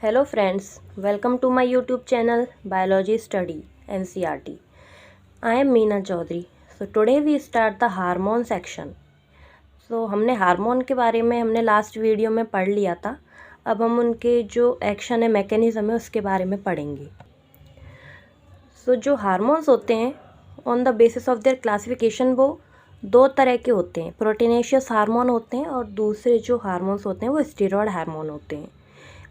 Hello friends, welcome to my YouTube channel Biology Study NCERT. I am Meena Chaudhary. So today we start the hormone section. So हमने hormone के बारे में हमने last video में पढ़ लिया था. अब हम उनके जो एक्शन है मैकेनिज्म है उसके बारे में पढ़ेंगे. So जो हार्मोन्स होते हैं on the basis of there classification वो दो तरह के होते हैं. प्रोटीनेशियस हार्मोन होते हैं और दूसरे जो हार्मोन्स होते हैं वो स्टेरॉयड हार्मोन होते हैं.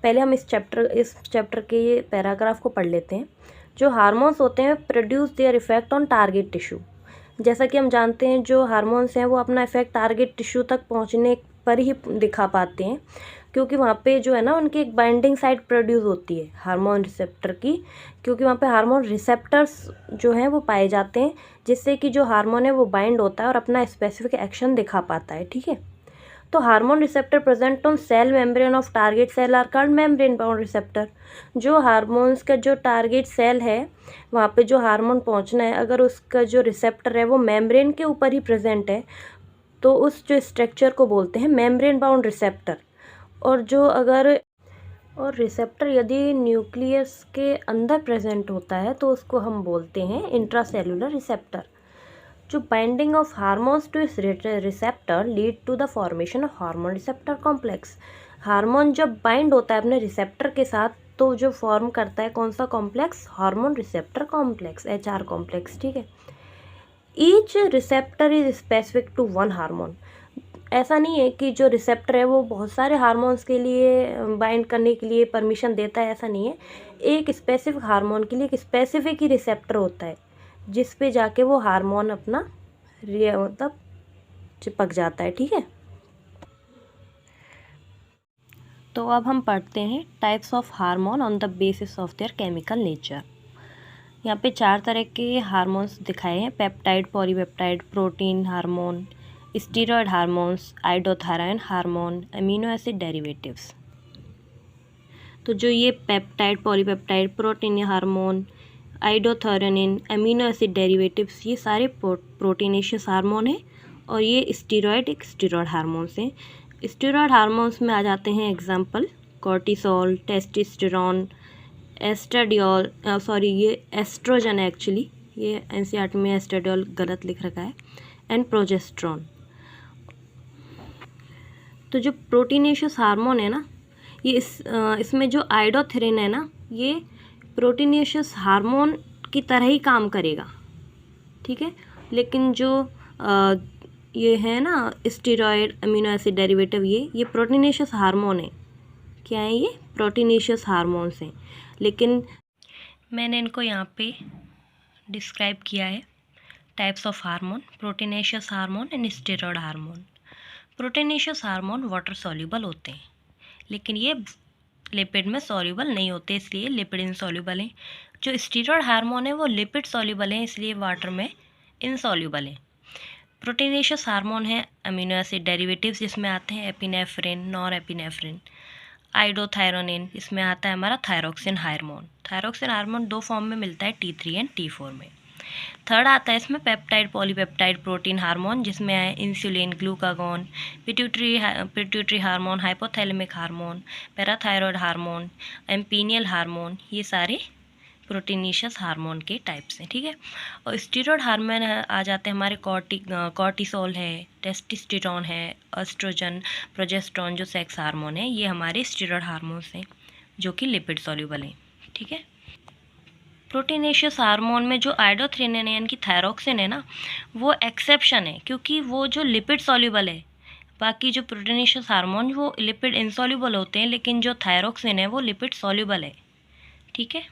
पहले हम इस चैप्टर के ये पैराग्राफ को पढ़ लेते हैं. जो हार्मोन्स होते हैं produce their effect on target tissue. जैसा कि हम जानते हैं जो हार्मोन्स हैं वो अपना इफेक्ट टारगेट टिश्यू तक पहुंचने पर ही दिखा पाते हैं, क्योंकि वहाँ पे जो है ना उनकी एक बाइंडिंग साइट प्रोड्यूस होती है हार्मोन रिसेप्टर की, क्योंकि वहाँ पे हार्मोन रिसेप्टर्स जो हैं वो पाए जाते हैं जिससे कि जो हार्मोन है वो बाइंड होता है और अपना स्पेसिफिक एक्शन दिखा पाता है. ठीक है, तो hormone receptor present on cell membrane of target cell are called membrane bound receptor. जो हार्मोन्स का जो टारगेट सेल है वहाँ पे जो हार्मोन पहुँचना है, अगर उसका जो रिसेप्टर है वो मेम्ब्रेन के ऊपर ही प्रेजेंट है तो उस जो स्ट्रक्चर को बोलते हैं मेम्ब्रेन बाउंड रिसेप्टर. और रिसेप्टर यदि न्यूक्लियस के अंदर प्रेजेंट होता है तो उसको हम बोलते हैं इंट्रासेलुलर रिसेप्टर. जो बाइंडिंग ऑफ हार्मोन्स टू इस receptor lead to the formation of hormone receptor complex. Hormone जब बाइंड होता है अपने रिसेप्टर के साथ तो जो फॉर्म करता है कौन सा complex? Hormone receptor complex, HR complex. ठीक है, each receptor is specific to one hormone. ऐसा नहीं है कि जो रिसेप्टर है वो बहुत सारे हार्मोन्स के लिए बाइंड करने के लिए परमिशन देता है, ऐसा नहीं है. एक स्पेसिफिक हार्मोन के लिए एक स्पेसिफिक ही रिसेप्टर होता है जिस पे जाके वो हार्मोन अपना मतलब चिपक जाता है. ठीक है, तो अब हम पढ़ते हैं types of hormone on the basis of their chemical nature. यहाँ पे 4 तरह के हार्मोन्स दिखाए हैं: peptide, polypeptide, protein hormone, steroid hormones, iodothyronine hormone, amino acid derivatives. तो जो ये peptide, polypeptide, protein hormone, iodothyronine, amino acid derivatives, ये सारे प्रोटीनेशियस हार्मोन हैं और ये स्टेरॉयड हार्मोन्स हैं. स्टेरॉयड हार्मोन्स में आ जाते हैं एग्जांपल कॉर्टिसोल, टेस्टोस्टेरोन, एस्ट्राडियोल, ये एस्ट्रोजन है एक्चुअली, ये NCERT में एस्ट्राडियोल गलत लिख रखा है, एंड प्रोजेस्ट्रॉन. तो जो प्रोटीनेशियस हार्मोन है ना ये इसमें जो आइडोथेरिन है ना ये प्रोटीनेशियस हार्मोन की तरह ही काम करेगा. ठीक है, लेकिन जो ये है ना स्टेरॉयड, अमीनो एसिड डेरिवेटिव, ये प्रोटीनेशियस हार्मोन है. क्या है? ये प्रोटीनेशियस हार्मोन्स हैं, लेकिन मैंने इनको यहाँ पे डिस्क्राइब किया है types of hormone: proteinaceous hormone and steroid hormone. Proteinaceous hormone water soluble होते हैं, लेकिन ये लिपिड में सॉल्युबल नहीं होते, इसलिए लिपिड इनसॉल्युबल हैं. जो स्टेरॉयड हार्मोन है वो लिपिड सॉल्युबल हैं, इसलिए वाटर में इनसॉल्युबल हैं. प्रोटीनेशियस हार्मोन है अमीनो एसिड डेरिवेटिव्स, जिसमें आते हैं एपिनेफ्रिन, नॉर एपिनेफ्रिन, आइडोथायरोनिन, इसमें आता है हमारा thyroxine hormone. Thyroxine hormone 2 form में मिलता है, T3 एंड T4 में. थर्ड आता है इसमें पेप्टाइड, पॉलीपेप्टाइड, प्रोटीन हार्मोन, जिसमें आए insulin, glucagon, pituitary hormone, hypothalamic hormone, parathyroid hormone, pineal hormone. ये सारे प्रोटीनेशियस हार्मोन के टाइप्स हैं. ठीक है, और स्टेरॉयड हार्मोन आ जाते हैं हमारे कॉर्टिसोल है, टेस्टोस्टेरोन है, एस्ट्रोजन, प्रोजेस्ट्रॉन जो सेक्स हार्मोन है, ये हमारे स्टेरॉयड हार्मोन्स हैं जो कि लिपिड सॉल्युबल हैं. ठीक है, प्रोटीनेशियस हार्मोन में जो आइडोथ्रिनिन यानी कि थायरोक्सिन है ना वो एक्सेप्शन है, क्योंकि वो जो लिपिड सॉल्युबल है. बाकी जो प्रोटीनेशियस हार्मोन वो लिपिड इनसॉल्युबल होते हैं, लेकिन जो थायरोक्सिन है वो लिपिड सॉल्युबल है. ठीक है,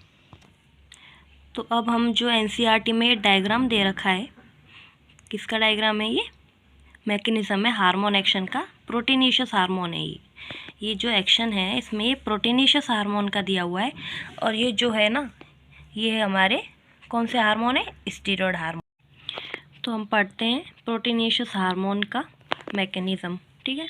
तो अब हम जो NCERT में डायग्राम दे रखा है, किसका डायग्राम है? ये मैकेनिज्म है हार्मोन एक्शन का. प्रोटीनेशियस हार्मोन है ये जो एक्शन है इसमें ये प्रोटीनेशियस हार्मोन का दिया हुआ है, और ये जो है ना ये हमारे कौन से हार्मोन है? Steroid hormone. तो हम पढ़ते हैं प्रोटीनेशियस हार्मोन का मैकेनिज्म. ठीक है,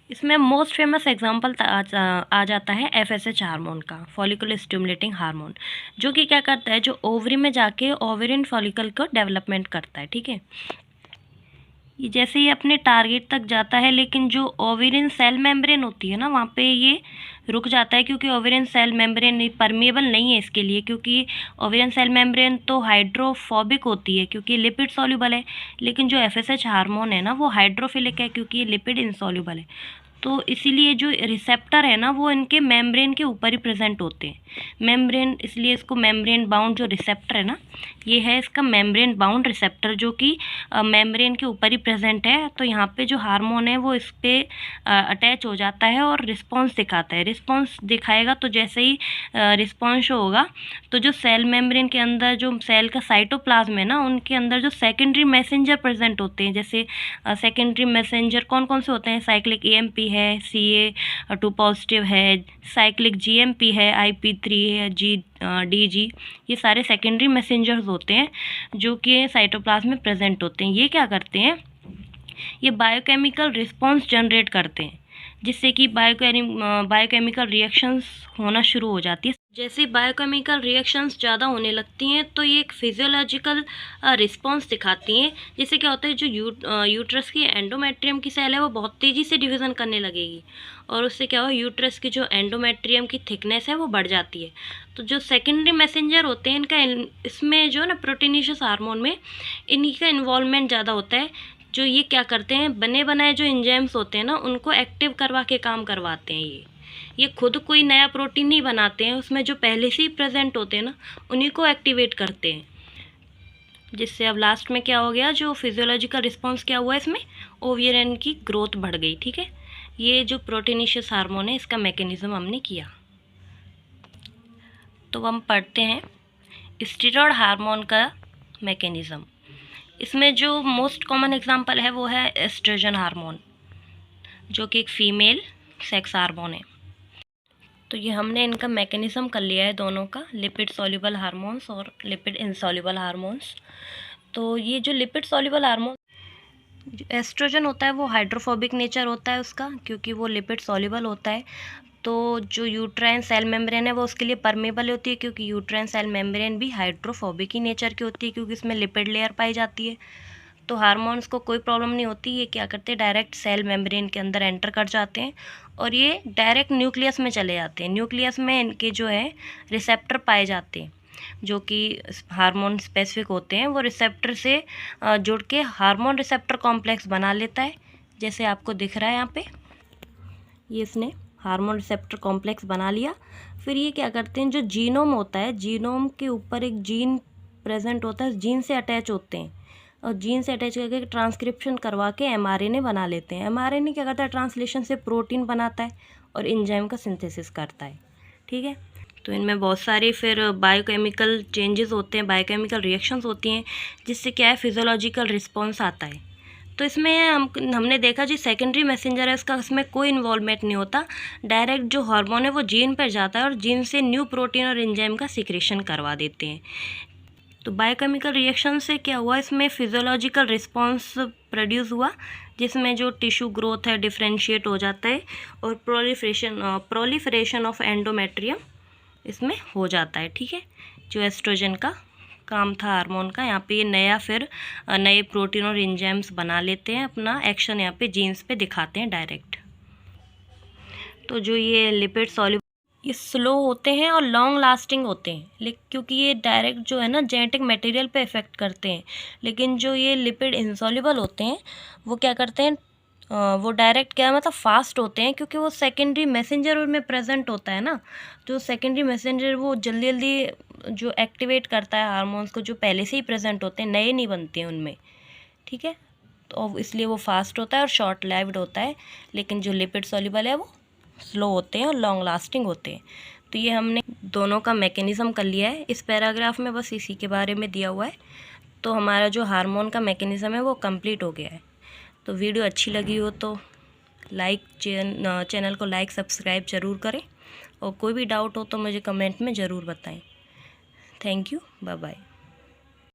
इसमें मोस्ट फेमस एग्जांपल आ जाता है FSH हार्मोन का, फॉलिकुलर स्टिमुलेटिंग हार्मोन, जो कि क्या करता है, जो ओवरी में जाके ओवेरियन फॉलिकल को डेवलपमेंट करता है. ठीक है, ये जैसे ही अपने टारगेट तक जाता है, लेकिन जो ओवेरियन सेल मेम्ब्रेन होती है ना, वहाँ पे ये रुक जाता है, क्योंकि ओवेरियन सेल मेम्ब्रेन परमेबल नहीं है इसके लिए, क्योंकि ओवेरियन सेल मेम्ब्रेन तो हाइड्रोफोबिक होती है क्योंकि लिपिड सॉल्युबल है, लेकिन जो FSH हार्मोन है ना वो हाइड्रोफिलिक है क्योंकि ये लिपिड इनसॉल्युबल है। तो इसीलिए जो रिसेप्टर है ना वो इनके मेम्ब्रेन के ऊपर ही प्रेजेंट होते हैं। मेम्ब्रेन, इसलिए इसको मेम्ब्रेन बाउंड जो रिसेप्टर है ना, ये है इसका मेम्ब्रेन बाउंड रिसेप्टर, जो कि मेम्ब्रेन के ऊपर ही प्रेजेंट है। तो यहाँ पे जो हार्मोन है वो इस पर अटैच हो जाता है और रिस्पॉन्स दिखाता है। रिस्पॉन्स दिखाएगा तो जैसे ही रिस्पॉन्स होगा तो जो सेल मेम्ब्रेन के अंदर जो सेल का साइटोप्लाज्म है ना, उनके अंदर जो सेकेंडरी मैसेंजर प्रेजेंट होते हैं, जैसे सेकेंडरी मैसेंजर कौन कौन से होते हैं, साइक्लिक EMP है, CA2 पॉजिटिव है, साइक्लिक GMP है, IP3 है, DG, ये सारे सेकेंडरी मैसेंजर्स होते हैं जो कि साइटोप्लाज्म में प्रेजेंट होते हैं। ये क्या करते हैं, ये बायोकेमिकल रिस्पॉन्स जनरेट करते हैं, जिससे कि बायोकेमिकल रिएक्शंस होना शुरू हो जाती है। जैसे बायोकेमिकल रिएक्शंस ज़्यादा होने लगती हैं तो ये एक फिजियोलॉजिकल रिस्पॉन्स दिखाती हैं, जिससे क्या होता है, जो यूट्रस की एंडोमेट्रियम की सेल है वो बहुत तेज़ी से डिवीज़न करने लगेगी, और उससे क्या हो, यूट्रस की जो एंडोमेट्रियम की थिकनेस है वो बढ़ जाती है। तो जो सेकेंडरी मैसेंजर होते हैं इनका इसमें जो है ना, प्रोटीनेशियस हार्मोन में इन्हीं का इन्वॉल्वमेंट ज़्यादा होता है। जो ये क्या करते हैं, बने बनाए जो एंजाइम्स होते हैं ना उनको एक्टिव करवा के काम करवाते हैं। ये खुद कोई नया प्रोटीन नहीं बनाते हैं, उसमें जो पहले से ही प्रेजेंट होते हैं ना उन्हीं को एक्टिवेट करते हैं, जिससे अब लास्ट में क्या हो गया, जो फिजियोलॉजिकल रिस्पॉन्स क्या हुआ, इसमें ओवेरियन की ग्रोथ बढ़ गई। ठीक है, ये जो प्रोटीनेशियस हार्मोन है इसका मैकेनिज्म हमने किया। तो हम पढ़ते हैं स्टेरॉयड हार्मोन का मैकेनिज्म। इसमें जो मोस्ट कॉमन एग्जांपल है वो है एस्ट्रोजन हार्मोन, जो कि एक फीमेल सेक्स हार्मोन है। तो ये हमने इनका मैकेनिज्म कर लिया है दोनों का, लिपिड सॉल्युबल हार्मोन्स और लिपिड इनसॉल्युबल हार्मोन्स। तो ये जो लिपिड सॉल्युबल हार्मोन, एस्ट्रोजन होता है वो हाइड्रोफोबिक नेचर होता है उसका, क्योंकि वो लिपिड सॉल्युबल होता है। तो जो यूट्राइन सेल मेम्ब्रेन है वो उसके लिए परमेबल होती है, क्योंकि यूट्राइन सेल मेम्ब्रेन भी हाइड्रोफोबिक ही नेचर की होती है, क्योंकि इसमें लिपिड लेयर पाई जाती है। तो हार्मोन्स को कोई प्रॉब्लम नहीं होती, ये क्या करते हैं, डायरेक्ट सेल मेम्ब्रेन के अंदर एंटर कर जाते हैं और ये डायरेक्ट न्यूक्लियस में चले जाते हैं। न्यूक्लियस में इनके जो है रिसेप्टर पाए जाते हैं, जो कि हार्मोन स्पेसिफिक होते हैं। वो रिसेप्टर से जुड़ के हार्मोन रिसेप्टर कॉम्प्लेक्स बना लेता है, जैसे आपको दिख रहा है यहाँ पे, ये इसने हार्मोन रिसेप्टर कॉम्प्लेक्स बना लिया। फिर ये क्या करते हैं, जो जीनोम होता है, जीनोम के ऊपर एक जीन प्रेजेंट होता है, जीन से अटैच होते हैं और जीन से अटैच करके ट्रांसक्रिप्शन करवा के mRNA बना लेते हैं। mRNA क्या करता है, ट्रांसलेशन से प्रोटीन बनाता है और एंजाइम का सिंथेसिस करता है। ठीक है, तो इनमें बहुत सारे फिर बायोकेमिकल चेंजेस होते हैं, बायोकेमिकल रिएक्शंस होती हैं, जिससे क्या है, फिजियोलॉजिकल रिस्पॉन्स आता है। तो इसमें हमने देखा जी सेकेंडरी मैसेंजर है उसका, इसमें कोई इन्वॉल्वमेंट नहीं होता, डायरेक्ट जो हार्मोन है वो जीन पर जाता है और जीन से न्यू प्रोटीन और एंजाइम का सिक्रेशन करवा देते हैं। तो बायोकेमिकल रिएक्शन से क्या हुआ, इसमें फिजियोलॉजिकल रिस्पॉन्स प्रोड्यूस हुआ, जिसमें जो टिश्यू ग्रोथ है डिफ्रेंशिएट हो जाता है और प्रोलिफरेशन ऑफ एंडोमेट्रियम इसमें हो जाता है। ठीक है, जो एस्ट्रोजन का काम था हार्मोन का, यहाँ पे ये नया फिर नए प्रोटीन और एंजाइम्स बना लेते हैं, अपना एक्शन यहाँ पे जीन्स पे दिखाते हैं डायरेक्ट। तो जो ये लिपिड सॉल्युबल, ये स्लो होते हैं और लॉन्ग लास्टिंग होते हैं, लेकिन क्योंकि ये डायरेक्ट जो है ना जेनेटिक मटेरियल पे इफेक्ट करते हैं। लेकिन जो ये लिपिड इनसॉल्युबल होते हैं वो क्या करते हैं, वो डायरेक्ट क्या मतलब फास्ट होते हैं, क्योंकि वो सेकेंडरी मैसेंजर उनमें प्रेजेंट होता है ना। जो सेकेंडरी मैसेंजर वो जल्दी जल्दी जो एक्टिवेट करता है हार्मोन्स को, जो पहले से ही प्रेजेंट होते हैं, नए नहीं बनते हैं उनमें। ठीक है, तो इसलिए वो फास्ट होता है और शॉर्ट लाइव्ड होता है। लेकिन जो लिपिड सॉल्युबल है वो स्लो होते हैं और लॉन्ग लास्टिंग होते हैं। तो ये हमने दोनों का मैकेनिज्म कर लिया है, इस पैराग्राफ में बस इसी के बारे में दिया हुआ है। तो हमारा जो हार्मोन का मैकेनिज्म है वो कंप्लीट हो गया है। तो वीडियो अच्छी लगी हो तो चैनल को लाइक सब्सक्राइब ज़रूर करें, और कोई भी डाउट हो तो मुझे कमेंट में ज़रूर बताएं। Thank you, bye bye.